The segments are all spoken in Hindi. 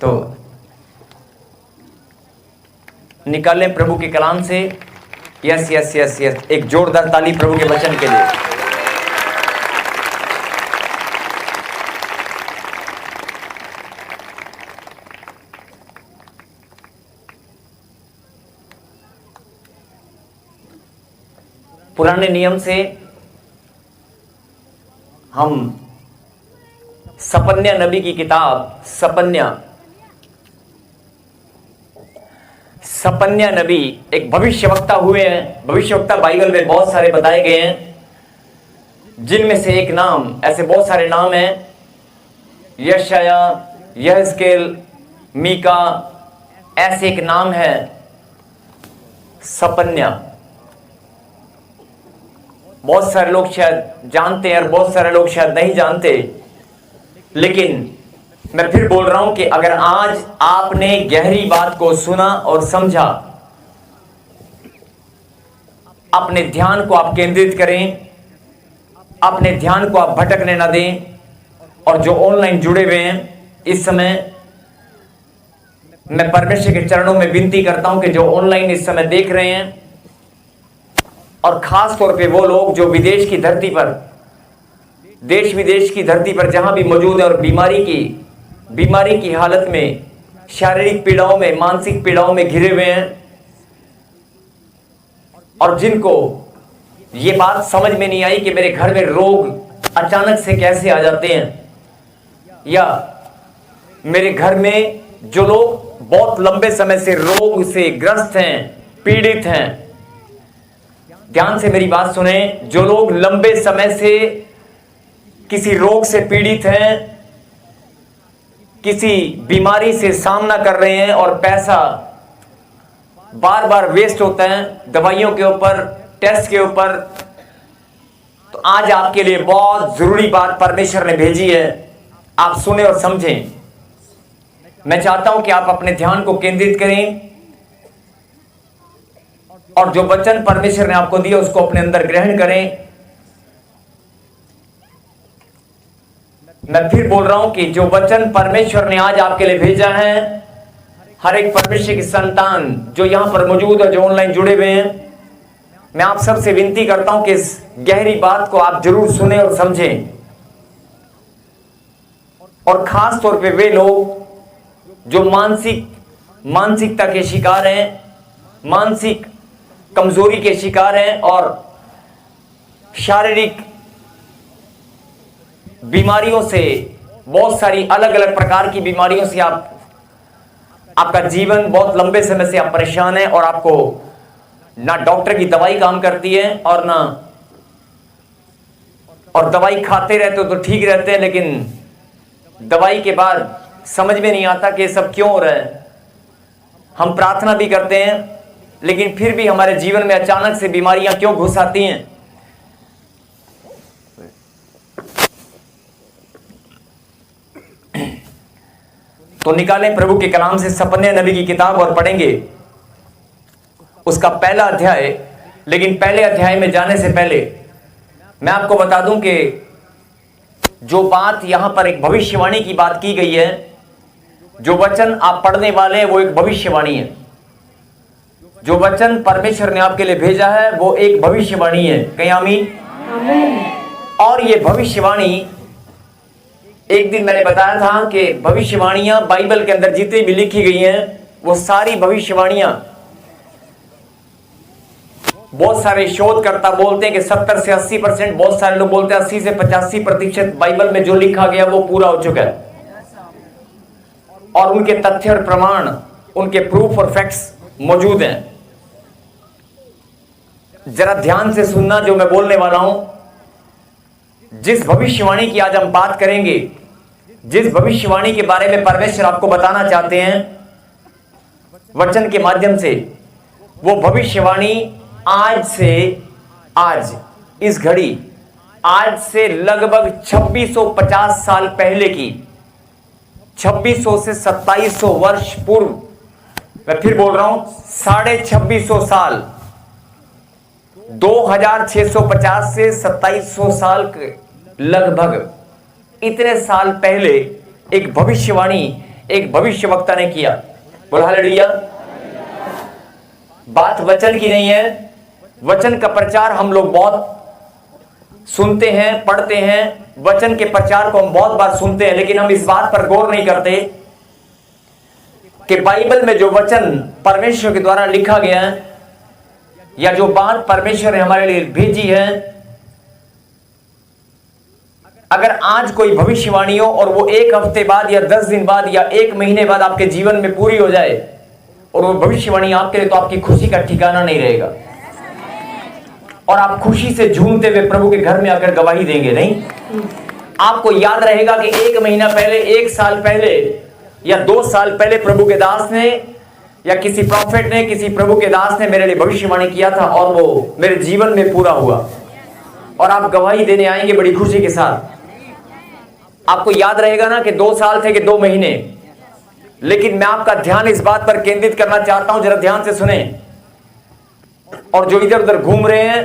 तो निकालें प्रभु के कलाम से। यस यस यस यस, एक जोरदार ताली प्रभु के वचन के लिए। पुराने नियम से हम सपन्या नबी की किताब सपन्या नबी एक भविष्यवक्ता हुए हैं। भविष्यवक्ता बाइबल में बहुत सारे बताए गए हैं, जिनमें से एक नाम, ऐसे बहुत सारे नाम हैं, यशाया, यहेजकेल, मीका, ऐसे एक नाम है सपन्या। बहुत सारे लोग शायद जानते हैं और बहुत सारे लोग शायद नहीं जानते, लेकिन मैं फिर बोल रहा हूं कि अगर आज आपने गहरी बात को सुना और समझा, अपने ध्यान को आप केंद्रित करें, अपने ध्यान को आप भटकने ना दें। और जो ऑनलाइन जुड़े हुए हैं इस समय, मैं परमेश्वर के चरणों में विनती करता हूं कि जो ऑनलाइन इस समय देख रहे हैं, और खास तौर पे वो लोग जो विदेश की धरती पर, देश विदेश की धरती पर जहां भी मौजूद है और बीमारी की हालत में, शारीरिक पीड़ाओं में, मानसिक पीड़ाओं में घिरे हुए हैं, और जिनको ये बात समझ में नहीं आई कि मेरे घर में रोग अचानक से कैसे आ जाते हैं, या मेरे घर में जो लोग बहुत लंबे समय से रोग से ग्रस्त हैं, पीड़ित हैं, ध्यान से मेरी बात सुने, जो लोग लंबे समय से किसी रोग से पीड़ित हैं, किसी बीमारी से सामना कर रहे हैं और पैसा बार बार वेस्ट होता है दवाइयों के ऊपर, टेस्ट के ऊपर, तो आज आपके लिए बहुत जरूरी बात परमेश्वर ने भेजी है। आप सुने और समझें। मैं चाहता हूं कि आप अपने ध्यान को केंद्रित करें और जो वचन परमेश्वर ने आपको दिया उसको अपने अंदर ग्रहण करें। मैं फिर बोल रहा हूं कि जो वचन परमेश्वर ने आज आपके लिए भेजा है, हर एक परमेश्वर की संतान जो यहां पर मौजूद है, जो ऑनलाइन जुड़े हुए हैं, मैं आप सबसे विनती करता हूं कि इस गहरी बात को आप जरूर सुने और समझें। और खास तौर पे वे लोग जो मानसिकता के शिकार हैं, मानसिक कमजोरी के शिकार हैं, और शारीरिक बीमारियों से, बहुत सारी अलग अलग प्रकार की बीमारियों से आपका जीवन बहुत लंबे समय से आप परेशान हैं, और आपको ना डॉक्टर की दवाई काम करती है और दवाई खाते रहते हो तो ठीक रहते हैं, लेकिन दवाई के बाद समझ में नहीं आता कि ये सब क्यों हो रहा है। हम प्रार्थना भी करते हैं, लेकिन फिर भी हमारे जीवन में अचानक से बीमारियां क्यों घुस आती हैं। तो निकालें प्रभु के कलाम से सपन्या नबी की किताब और पढ़ेंगे उसका पहला अध्याय। लेकिन पहले अध्याय में जाने से पहले मैं आपको बता दूं कि जो बात यहां पर एक भविष्यवाणी की बात की गई है, जो वचन आप पढ़ने वाले हैं वो एक भविष्यवाणी है। जो वचन परमेश्वर ने आपके लिए भेजा है वो एक भविष्यवाणी है। कहीं आमीन। और ये भविष्यवाणी, एक दिन मैंने बताया था कि भविष्यवाणियां बाइबल के अंदर जितनी भी लिखी गई हैं, वो सारी भविष्यवाणियां, बहुत सारे शोधकर्ता बोलते हैं कि 70 से 80%, बहुत सारे लोग बोलते हैं 80 से 85% बाइबल में जो लिखा गया वो पूरा हो चुका है। और उनके तथ्य और प्रमाण, उनके प्रूफ और फैक्ट्स मौजूद हैं। जरा ध्यान से सुनना जो मैं बोलने वाला हूं। जिस भविष्यवाणी की आज हम बात करेंगे, जिस भविष्यवाणी के बारे में परमेश्वर आपको बताना चाहते हैं वचन के माध्यम से, वो भविष्यवाणी आज इस घड़ी, आज से लगभग 2650 साल पहले की, 2600 से 2700 वर्ष पूर्व, मैं फिर बोल रहा हूं 2650 साल, 2650 से 2700 साल के लगभग, इतने साल पहले एक भविष्यवाणी, एक भविष्यवक्ता ने किया। बोल हालेलुया। बात वचन की नहीं है। वचन का प्रचार हम लोग बहुत सुनते हैं, पढ़ते हैं, वचन के प्रचार को हम बहुत बार सुनते हैं, लेकिन हम इस बात पर गौर नहीं करते कि बाइबल में जो वचन परमेश्वर के द्वारा लिखा गया है या जो बात परमेश्वर ने हमारे लिए भेजी है, अगर आज कोई भविष्यवाणी हो और वो 1 हफ्ते बाद या 10 दिन बाद या 1 महीने बाद आपके जीवन में पूरी हो जाए और वो भविष्यवाणी आपके लिए, तो आपकी खुशी का ठिकाना नहीं रहेगा और आप खुशी से झूमते हुए प्रभु के घर में आकर गवाही देंगे। नहीं, आपको याद रहेगा कि 1 महीना पहले, 1 साल पहले या 2 साल पहले प्रभु के दास ने या किसी प्रॉफिट ने, किसी प्रभु के दास ने मेरे लिए भविष्यवाणी किया था और वो मेरे जीवन में पूरा हुआ और आप गवाही देने आएंगे बड़ी खुशी के साथ। आपको याद रहेगा ना कि 2 साल थे कि 2 महीने, लेकिन मैं आपका ध्यान इस बात पर केंद्रित करना चाहता हूं, जरा ध्यान से सुने। और जो इधर उधर घूम रहे हैं,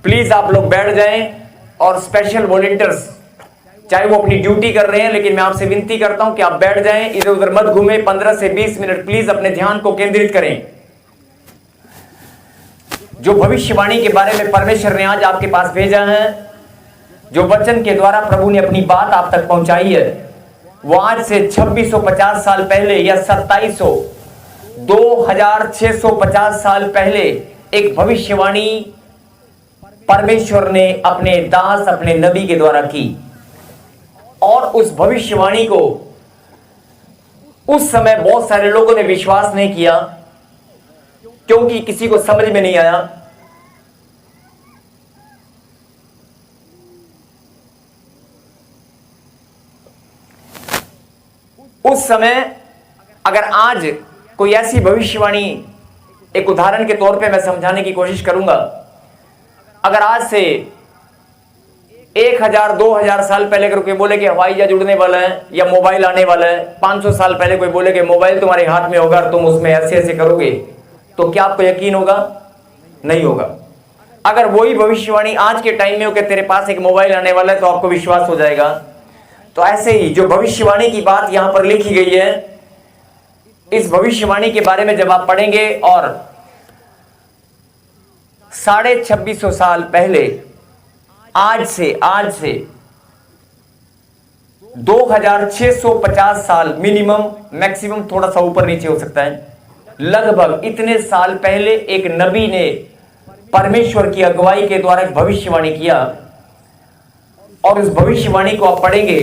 प्लीज आप लोग बैठ जाएं और स्पेशल वॉलंटियर्स, चाहे वो अपनी ड्यूटी कर रहे हैं, लेकिन मैं आपसे विनती करता हूं कि आप बैठ जाएं, इधर उधर मत घूमें। 15 से 20 मिनट प्लीज अपने ध्यान को केंद्रित करें। जो भविष्यवाणी के बारे में परमेश्वर ने आज आपके पास भेजा है, जो वचन के द्वारा प्रभु ने अपनी बात आप तक पहुंचाई है, वो आज से 2650 साल पहले या 2700 2650 साल पहले एक भविष्यवाणी परमेश्वर ने अपने दास, अपने नबी के द्वारा की। और उस भविष्यवाणी को उस समय बहुत सारे लोगों ने विश्वास नहीं किया, क्योंकि किसी को समझ में नहीं आया। उस समय अगर आज कोई ऐसी भविष्यवाणी, एक उदाहरण के तौर पे मैं समझाने की कोशिश करूंगा, अगर आज से 1000-2000 साल पहले अगर कोई बोले कि हवाई जहाज उड़ने वाला है या मोबाइल आने वाला है, 500 साल पहले कोई बोले कि मोबाइल तुम्हारे हाथ में होगा, तुम उसमें ऐसे ऐसे करोगे, तो क्या आपको यकीन होगा? नहीं होगा। अगर वही भविष्यवाणी आज के टाइम में हो कि तेरे पास एक मोबाइल आने वाला है, तो आपको विश्वास हो जाएगा। तो ऐसे ही जो भविष्यवाणी की बात यहां पर लिखी गई है, इस भविष्यवाणी के बारे में जब आप पढ़ेंगे और 2650 साल पहले, आज से 2650 साल मिनिमम, मैक्सिमम थोड़ा सा ऊपर नीचे हो सकता है, लगभग इतने साल पहले एक नबी ने परमेश्वर की अगुवाई के द्वारा एक भविष्यवाणी किया। और उस भविष्यवाणी को आप पढ़ेंगे,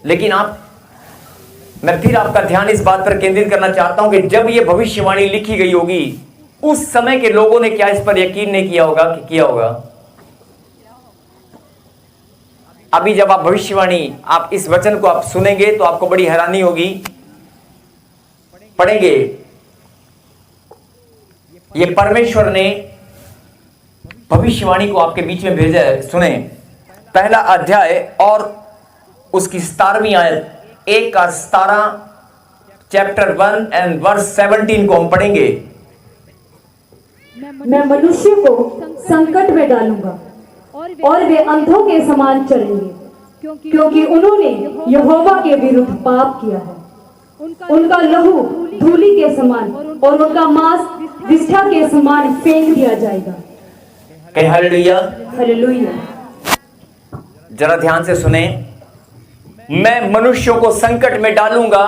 लेकिन मैं फिर आपका ध्यान इस बात पर केंद्रित करना चाहता हूं कि जब यह भविष्यवाणी लिखी गई होगी, उस समय के लोगों ने क्या इस पर यकीन नहीं किया होगा कि किया होगा? अभी जब आप भविष्यवाणी, आप इस वचन को आप सुनेंगे तो आपको बड़ी हैरानी होगी। पढ़ेंगे, ये परमेश्वर ने भविष्यवाणी को आपके बीच में भेजा है। सुने, पहला अध्याय और उसकी 17वीं आयत, 1:17, चैप्टर 1 एंड वर्स 17 को हम पढ़ेंगे। मैं मनुष्य को संकट में डालूंगा और वे अंधों के समान चलेंगे, क्योंकि उन्होंने यहोवा के विरुद्ध पाप किया है। उनका लहू धूलि के समान और उनका मांस विष्ठा के समान फेंक दिया जाएगा। कहीं हालेलुया। हालेलुया। जरा ध्यान से सुने, मैं मनुष्यों को संकट में डालूंगा,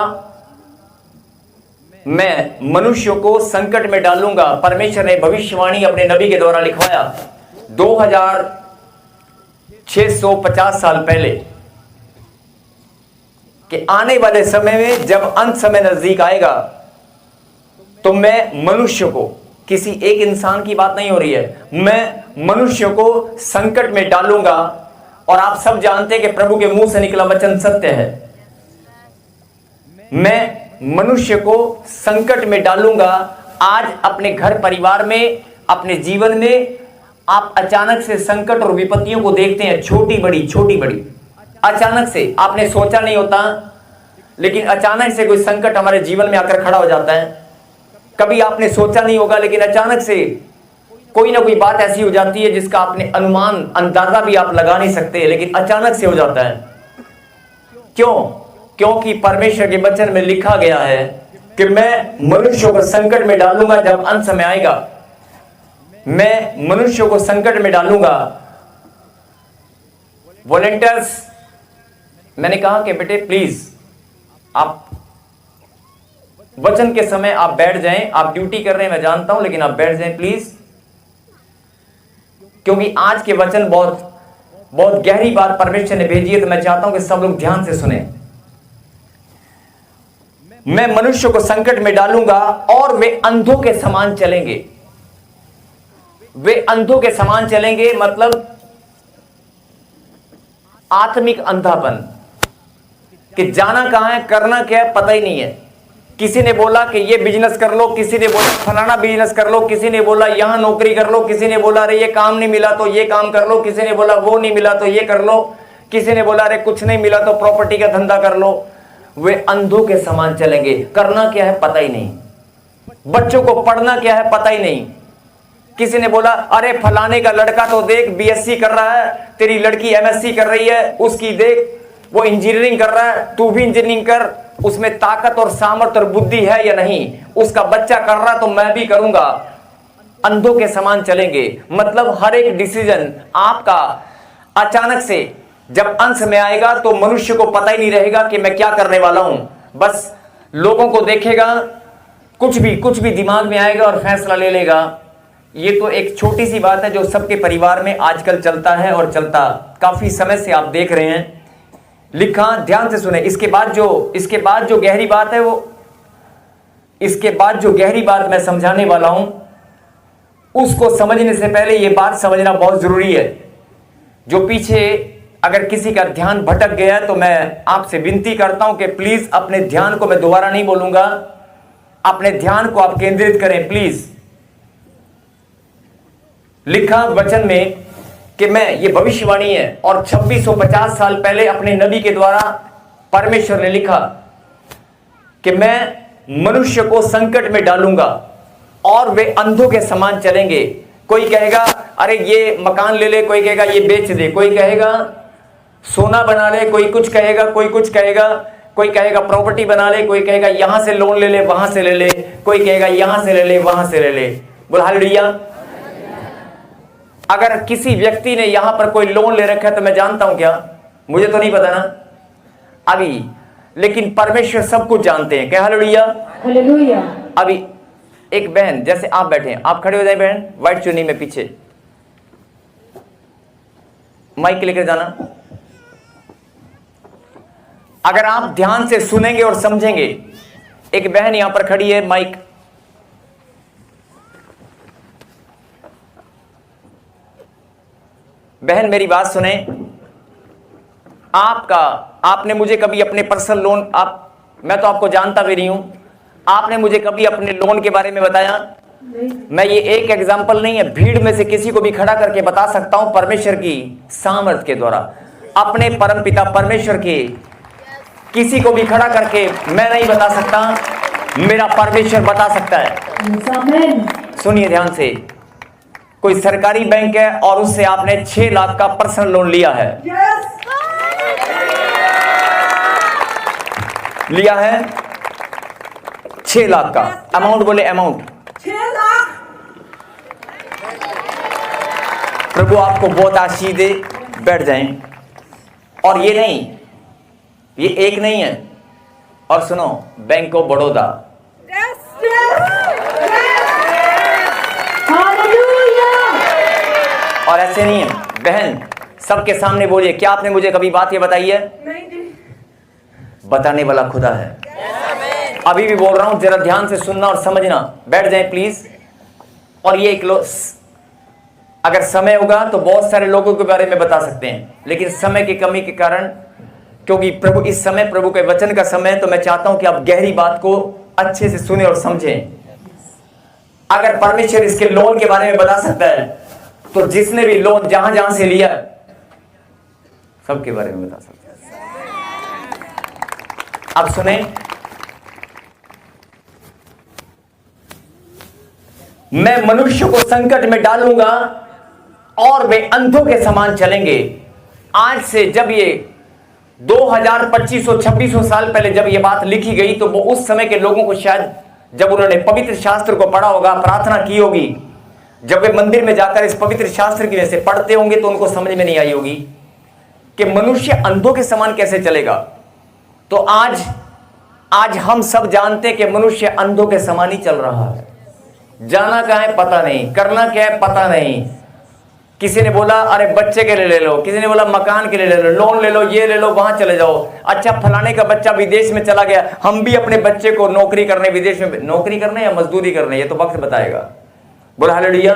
मैं मनुष्यों को संकट में डालूंगा। परमेश्वर ने भविष्यवाणी अपने नबी के द्वारा लिखवाया 2650 साल पहले कि आने वाले समय में जब अंत समय नजदीक आएगा, तो मैं मनुष्य को, किसी एक इंसान की बात नहीं हो रही है, मैं मनुष्य को संकट में डालूंगा। और आप सब जानते हैं कि प्रभु के मुंह से निकला वचन सत्य है। मैं मनुष्य को संकट में डालूंगा। आज अपने घर परिवार में, अपने जीवन में आप अचानक से संकट और विपत्तियों को देखते हैं, छोटी बड़ी अचानक से। आपने सोचा नहीं होता, लेकिन अचानक से कोई संकट हमारे जीवन में आकर खड़ा हो जाता है। कभी आपने सोचा नहीं होगा, लेकिन अचानक से कोई ना कोई बात ऐसी हो जाती है जिसका आपने अंदाजा भी आप लगा नहीं सकते, लेकिन अचानक से हो जाता है। क्यों? क्योंकि परमेश्वर के वचन में लिखा गया है कि मैं मनुष्यों को संकट में डालूंगा जब अंत समय आएगा। मैं मनुष्यों को संकट में डालूंगा। वॉलंटियर्स, मैंने कहा कि बेटे प्लीज आप वचन के समय आप बैठ जाएं। आप ड्यूटी कर रहे हैं मैं जानता हूं, लेकिन आप बैठ जाएं प्लीज, क्योंकि आज के वचन बहुत बहुत गहरी बात परमेश्वर ने भेजी है। तो मैं चाहता हूं कि सब लोग ध्यान से सुने। मैं मनुष्य को संकट में डालूंगा और वे अंधों के समान चलेंगे। वे अंधों के समान चलेंगे मतलब आत्मिक अंधापन, कि जाना कहां है, करना क्या है, पता ही नहीं है। किसी ने बोला कि ये बिजनेस कर लो, किसी ने बोला फलाना बिजनेस कर लो, किसी ने बोला यहां नौकरी कर लो, किसी ने बोला अरे ये काम नहीं मिला तो ये काम कर लो, किसी ने बोला वो नहीं मिला तो ये कर लो, किसी ने बोला अरे कुछ नहीं मिला तो प्रॉपर्टी का धंधा कर लो। वे अंधों के समान चलेंगे। करना क्या है पता ही नहीं, बच्चों को पढ़ना क्या है पता ही नहीं। किसी ने बोला अरे फलाने का लड़का तो देख बीएससी कर रहा है, तेरी लड़की एमएससी कर रही है, उसकी देख वो इंजीनियरिंग कर रहा है, तू भी इंजीनियरिंग कर, उसमें ताकत और सामर्थ्य और बुद्धि है या नहीं, उसका बच्चा कर रहा तो मैं भी करूंगा। अंधों के समान चलेंगे मतलब हर एक डिसीजन आपका अचानक से जब अंत में आएगा तो मनुष्य को पता ही नहीं रहेगा कि मैं क्या करने वाला हूं। बस लोगों को देखेगा, कुछ भी दिमाग में आएगा और फैसला ले लेगा। ये तो एक छोटी सी बात है जो सबके परिवार में आजकल चलता है और चलता काफी समय से आप देख रहे हैं। लिखा, ध्यान से सुने। इसके बाद जो गहरी बात है वो, इसके बाद जो गहरी बात मैं समझाने वाला हूं उसको समझने से पहले ये बात समझना बहुत जरूरी है। जो पीछे अगर किसी का ध्यान भटक गया तो मैं आपसे विनती करता हूं कि प्लीज अपने ध्यान को, मैं दोबारा नहीं बोलूंगा, अपने ध्यान को आप केंद्रित करें प्लीज। लिखा वचन में कि मैं, ये भविष्यवाणी है और 2650 साल पहले अपने नबी के द्वारा परमेश्वर ने लिखा कि मैं मनुष्य को संकट में डालूंगा और वे अंधों के समान चलेंगे। कोई कहेगा अरे ये मकान ले ले, कोई कहेगा ये बेच दे, कोई कहेगा सोना बना ले, कोई कुछ कहेगा, कोई कहेगा प्रॉपर्टी बना ले, कोई कहेगा यहां से लोन ले ले, वहां से ले ले, कोई कहेगा यहां से ले ले, वहां से ले ले। बोल हालेलुया। अगर किसी व्यक्ति ने यहां पर कोई लोन ले रखा है तो मैं जानता हूं क्या, मुझे तो नहीं पता ना अभी, लेकिन परमेश्वर सब कुछ जानते हैं। क्या हालेलुया। हालेलुया। अभी एक बहन, जैसे आप बैठे हैं, आप खड़े हो जाए बहन, व्हाइट चुन्नी में पीछे, माइक लेकर जाना। अगर आप ध्यान से सुनेंगे और समझेंगे, एक बहन यहां पर खड़ी है, माइक, बहन मेरी बात सुने। आपने मुझे कभी अपने पर्सनल लोन, मैं तो आपको जानता भी नहीं हूं, आपने मुझे कभी अपने लोन के बारे में बताया? मैं ये एक एग्जाम्पल नहीं है, भीड़ में से किसी को भी खड़ा करके बता सकता हूं परमेश्वर की सामर्थ के द्वारा, अपने परमपिता परमेश्वर के, किसी को भी खड़ा करके मैं नहीं बता सकता, मेरा परमेश्वर बता सकता है। सुनिए ध्यान से। कोई सरकारी बैंक है और उससे आपने 6 लाख का पर्सनल लोन लिया है, लिया है 6 लाख का अमाउंट, बोले अमाउंट 6 लाख। प्रभु आपको बहुत आशीष दे, बैठ जाएं। और ये नहीं, ये एक नहीं है। और सुनो, बैंक ऑफ बड़ौदा, और ऐसे नहीं है। बहन सबके सामने बोलिए, क्या आपने मुझे कभी बात ये बताई है? नहीं। बताने वाला खुदा है। अभी भी बोल रहा हूं, जरा ध्यान से सुनना और समझना। बैठ जाएं प्लीज। और ये अगर समय होगा तो बहुत सारे लोगों के बारे में बता सकते हैं, लेकिन समय की कमी के कारण, क्योंकि प्रभु इस समय प्रभु के वचन का समय है, तो मैं चाहता हूं कि आप गहरी बात को अच्छे से सुने और समझें। अगर परमेश्वर इसके लोन के बारे में बता सकता है तो जिसने भी लोन जहां जहां से लिया सबके बारे में बता सकता है। अब सुने, मैं मनुष्य को संकट में डालूंगा और वे अंधों के समान चलेंगे। आज से जब ये 2000 2500 2600 साल पहले जब यह बात लिखी गई तो वो उस समय के लोगों को शायद जब उन्होंने पवित्र शास्त्र को पढ़ा होगा, प्रार्थना की होगी, जब वे मंदिर में जाकर इस पवित्र शास्त्र की वजह से पढ़ते होंगे तो उनको समझ में नहीं आई होगी कि मनुष्य अंधों के समान कैसे चलेगा। तो आज हम सब जानते हैं कि मनुष्य अंधों के समान ही चल रहा है। जाना कहाँ है पता नहीं, करना क्या है पता नहीं। किसी ने बोला अरे बच्चे के लिए ले लो, किसी ने बोला मकान के लिए ले लो, लोन ले लो, ये ले लो, वहां चले जाओ। अच्छा फलाने का बच्चा विदेश में चला गया, हम भी अपने बच्चे को नौकरी करने विदेश में, नौकरी करने या मजदूरी करने, ये तो वक्त बताएगा। बोला हालेलुया,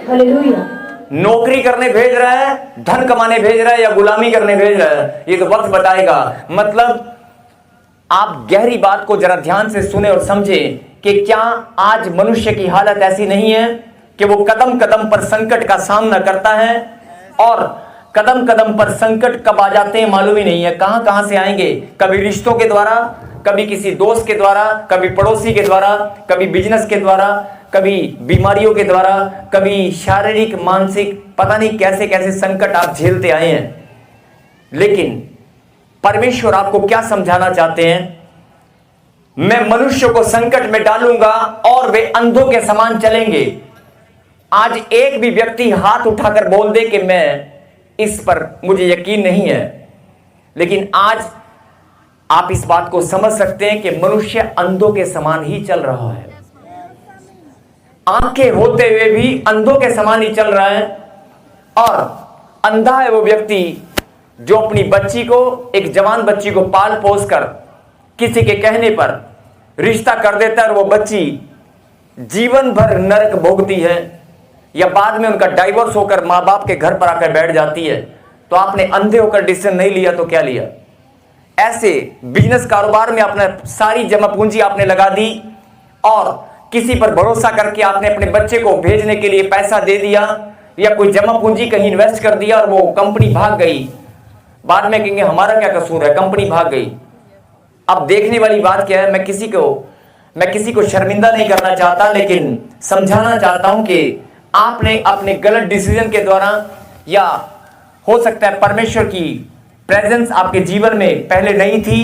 हालेलुया। नौकरी करने भेज रहा है, धन कमाने भेज रहा है या गुलामी करने भेज रहा है, ये तो वक्त बताएगा। मतलब आप गहरी बात को जरा ध्यान से सुने और समझें कि क्या आज मनुष्य की हालत ऐसी नहीं है कि वो कदम कदम पर संकट का सामना करता है और कदम कदम पर संकट कब आ जाते हैं मालूम ही नहीं है, कहां कहां से आएंगे। कभी रिश्तों के द्वारा, कभी किसी दोस्त के द्वारा, कभी पड़ोसी के द्वारा, कभी बिजनेस के द्वारा, कभी बीमारियों के द्वारा, कभी शारीरिक मानसिक, पता नहीं कैसे कैसे संकट आप झेलते आए हैं। लेकिन परमेश्वर आपको क्या समझाना चाहते हैं? मैं मनुष्य को संकट में डालूंगा और वे अंधों के समान चलेंगे। आज एक भी व्यक्ति हाथ उठाकर बोल दे कि मैं इस पर मुझे यकीन नहीं है, लेकिन आज आप इस बात को समझ सकते हैं कि मनुष्य अंधों के समान ही चल रहा है। आंखें होते हुए भी अंधों के समान ही चल रहा है। और अंधा है वो व्यक्ति जो अपनी बच्ची को, एक जवान बच्ची को पाल पोस कर किसी के कहने पर रिश्ता कर देता है और वो बच्ची जीवन भर नरक भोगती है या बाद में उनका डाइवोर्स होकर मां बाप के घर पर आकर बैठ जाती है। तो आपने अंधे होकर डिसीजन नहीं लिया तो क्या लिया? ऐसे बिजनेस कारोबार में अपना सारी जमा पूंजी आपने लगा दी और किसी पर भरोसा करके आपने अपने बच्चे को भेजने के लिए पैसा दे दिया या कोई जमा पूंजी कहीं इन्वेस्ट कर दिया और वो कंपनी भाग गई। बाद में कहेंगे हमारा क्या कसूर है, कंपनी भाग गई। अब देखने वाली बात क्या है, मैं किसी को शर्मिंदा नहीं करना चाहता, लेकिन समझाना चाहता हूं कि आपने अपने गलत डिसीजन के द्वारा, या हो सकता है परमेश्वर की प्रेजेंस आपके जीवन में पहले नहीं थी।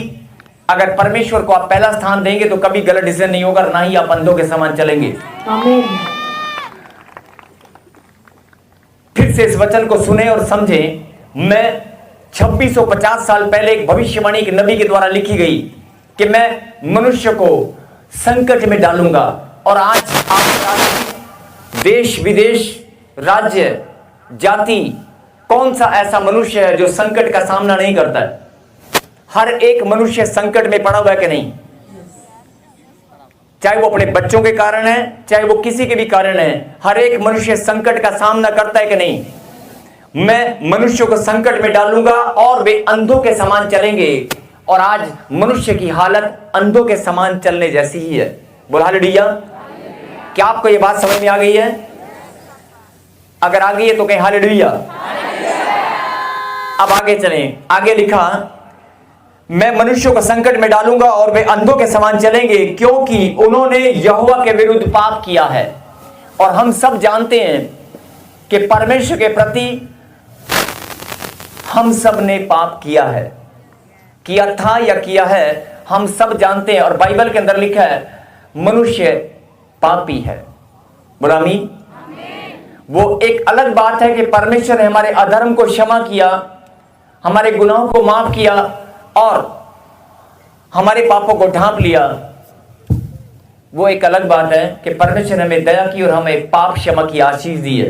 अगर परमेश्वर को आप पहला स्थान देंगे तो कभी गलत डिसीजन नहीं होगा, ना ही आप अंधों के समान चलेंगे। आमीन। फिर से इस वचन को सुने और समझें। मैं 2650 साल पहले एक भविष्यवाणी एक नबी के द्वारा लिखी गई कि मैं मनुष्य को संकट में डालूंगा। और आज आप देश विदेश, राज्य, जाति, कौन सा ऐसा मनुष्य है जो संकट का सामना नहीं करता है? हर एक मनुष्य संकट में पड़ा हुआ है कि नहीं? चाहे वो अपने बच्चों के कारण है, चाहे वो किसी के भी कारण है, हर एक मनुष्य संकट का सामना करता है कि नहीं? मैं मनुष्य को संकट में डालूंगा और वे अंधों के समान चलेंगे। और आज मनुष्य की हालत अंधों के समान चलने जैसी ही है। बोला हालेलुया। क्या आपको यह बात समझ में आ गई है? अगर आ गई है तो कहें हालेलुया। अब आगे चलें। आगे लिखा, मैं मनुष्य को संकट में डालूंगा और वे अंधों के समान चलेंगे क्योंकि उन्होंने यहोवा के विरुद्ध पाप किया है। और हम सब जानते हैं कि परमेश्वर के प्रति हम सब ने पाप किया है, किया था या किया है, हम सब जानते हैं। और बाइबल के अंदर लिखा है मनुष्य पापी है। बोला आमीन। वो एक अलग बात है कि परमेश्वर ने हमारे अधर्म को क्षमा किया, हमारे गुनाहों को माफ किया और हमारे पापों को ढांप लिया। वो एक अलग बात है कि परमेश्वर ने हमें दया की और हमें पाप क्षमा की आशीष दी है।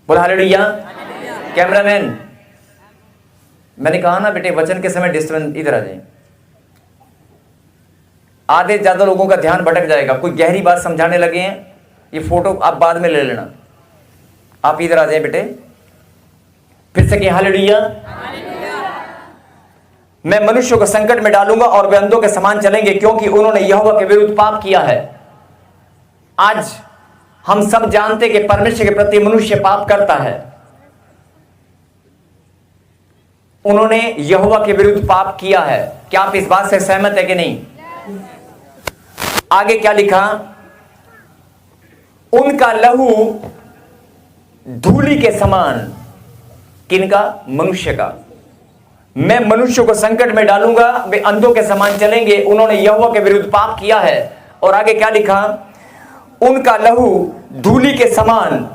बोला हालेलुया। कैमरामैन, मैंने कहा ना बेटे वचन के समय डिस्टर्बेंस, इधर आ जाए। आधे ज्यादा लोगों का ध्यान भटक जाएगा। कोई गहरी बात समझाने लगे हैं, ये फोटो आप बाद में ले लेना। आप इधर आ जाए बेटे। फिर से कहें हालेलुया। मैं मनुष्य को संकट में डालूंगा और वे अंधों के समान चलेंगे क्योंकि उन्होंने यहोवा के विरुद्ध पाप किया है। आज हम सब जानते कि परमेश्वर के प्रति मनुष्य पाप करता है। उन्होंने यहोवा के विरुद्ध पाप किया है। क्या आप इस बात से सहमत है कि नहीं? आगे क्या लिखा, उनका लहू धूलि के समान, किनका? मनुष्य का। मैं मनुष्य को संकट में डालूंगा, वे अंधों के समान चलेंगे, उन्होंने यहोवा के विरुद्ध पाप किया है। और आगे क्या लिखा, उनका लहू धूलि के समान,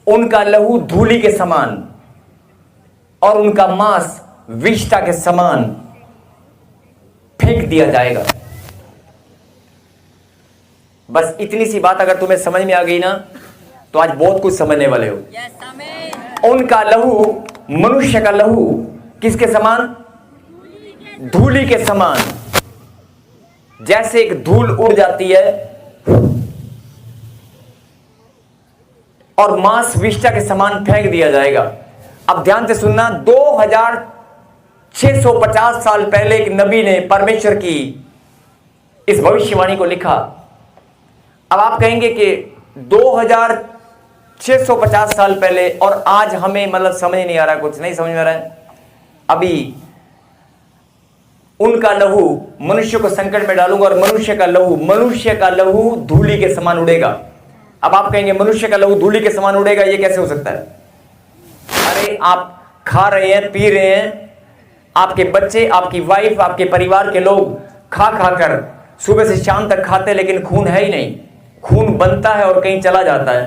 उनका लहू धूलि के समान और उनका मांस विष्ठा के समान फेंक दिया जाएगा। बस इतनी सी बात अगर तुम्हें समझ में आ गई ना, तो आज बहुत कुछ समझने वाले हो। उनका लहू, मनुष्य का लहू किसके समान? धूलि के समान। जैसे एक धूल उड़ जाती है और मांस विष्ठा के समान फेंक दिया जाएगा। अब ध्यान से सुनना, 2650 साल पहले एक नबी ने परमेश्वर की इस भविष्यवाणी को लिखा। अब आप कहेंगे कि 2650 साल पहले और आज हमें मतलब समझ नहीं आ रहा, कुछ नहीं समझ में आ रहा है। अभी उनका लहू मनुष्य को संकट में डालूंगा और मनुष्य का लहू धूलि के समान उड़ेगा। अब आप कहेंगे मनुष्य का लहू धूलि के समान उड़ेगा, ये कैसे हो सकता है? अरे आप खा रहे हैं, पी रहे हैं, आपके बच्चे, आपकी वाइफ, आपके परिवार के लोग खा खा कर सुबह से शाम तक खाते, लेकिन खून है ही नहीं। खून बनता है और कहीं चला जाता है।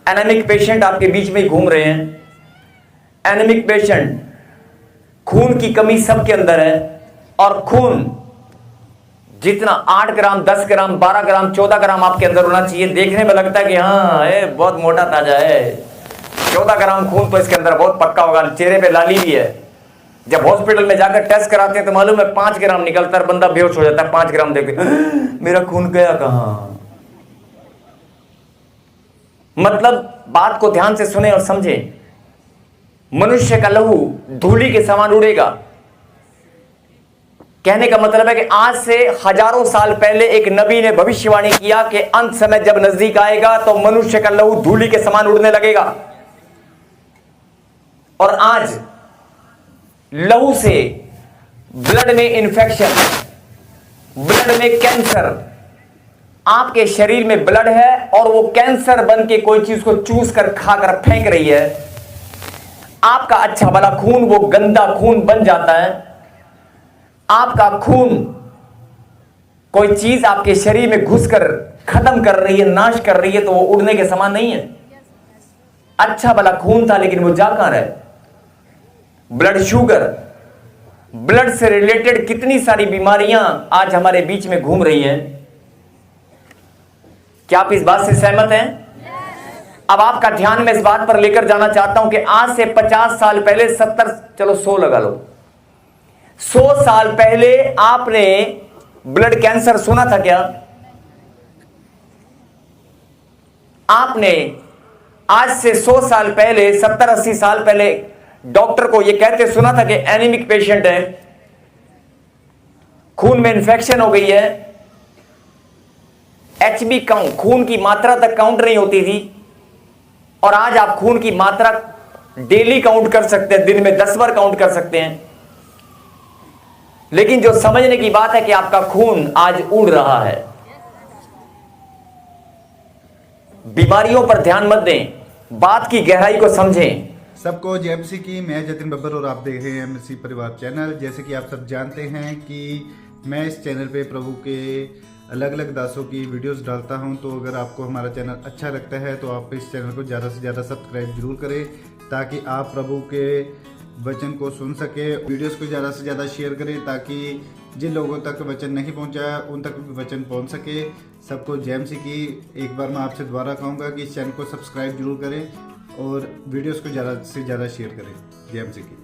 एनीमिक पेशेंट आपके बीच में घूम रहे हैं। एनीमिक पेशेंट, खून की कमी सबके अंदर है। और खून जितना 8 ग्राम, 10 ग्राम, 12 ग्राम, 14 ग्राम आपके अंदर होना चाहिए। देखने में लगता है कि हाँ बहुत मोटा ताजा है, 14 ग्राम खून तो इसके अंदर बहुत पक्का होगा, चेहरे पे लाली भी है। जब हॉस्पिटल में जाकर टेस्ट कराते हैं तो मालूम है 5 ग्राम निकलता है, बंदा बेहोश हो जाता है 5 ग्राम देख के, मेरा खून गया कहां? मतलब बात को ध्यान से सुने और समझे। मनुष्य का लहू धूलि के समान उड़ेगा। कहने का मतलब है कि आज से हजारों साल पहले एक नबी ने भविष्यवाणी किया कि अंत समय जब नजदीक आएगा तो मनुष्य का लहू धूलि के समान उड़ने लगेगा। और आज लहू से ब्लड में इंफेक्शन, ब्लड में कैंसर, आपके शरीर में ब्लड है और वो कैंसर बन के कोई चीज को चूस कर खाकर फेंक रही है। आपका अच्छा भला खून वो गंदा खून बन जाता है। आपका खून कोई चीज आपके शरीर में घुसकर खत्म कर रही है, नाश कर रही है, तो वो उड़ने के समान नहीं है। अच्छा भला खून था लेकिन वो जा कहां रहा है? ब्लड शुगर, ब्लड से रिलेटेड कितनी सारी बीमारियां आज हमारे बीच में घूम रही हैं। क्या आप इस बात से सहमत हैं? अब आपका ध्यान मैं इस बात पर लेकर जाना चाहता हूं कि आज से 50 साल पहले, 70, चलो 100 लगा लो, 100 साल पहले आपने ब्लड कैंसर सुना था क्या? आपने आज से 100 साल पहले, 70-80 साल पहले डॉक्टर को यह कहते सुना था कि एनीमिक पेशेंट है, खून में इंफेक्शन हो गई है, एचबी काउंट, खून की मात्रा तक काउंट नहीं होती थी, और आज आप खून की मात्रा डेली काउंट कर सकते हैं, दिन में 10 बार काउंट कर सकते हैं। लेकिन जो समझने की बात है कि आपका खून आज उड़ रहा है। बीमारियों पर ध्यान मत दें, बात की गहराई को समझें। सबको जय मसीह की। मैं जतिन बब्बर और आप देख रहे हैं मसीह परिवार चैनल। जैसे कि आप सब जानते हैं कि मैं इस चैनल पे प्रभु के अलग अलग दासों की वीडियोस डालता हूं, तो अगर आपको हमारा चैनल अच्छा लगता है तो आप इस चैनल को ज़्यादा से ज़्यादा सब्सक्राइब जरूर करें, ताकि आप प्रभु के वचन को सुन सके। वीडियोस को ज़्यादा से ज़्यादा शेयर करें ताकि जिन लोगों तक वचन नहीं पहुंचा उन तक भी वचन पहुंच सके। सबको जय मसीह की। एक बार मैं आपसे दोबारा कहूँगा कि इस चैनल को सब्सक्राइब जरूर करें और वीडियोस को ज़्यादा से ज़्यादा शेयर करें। जय मसीह की।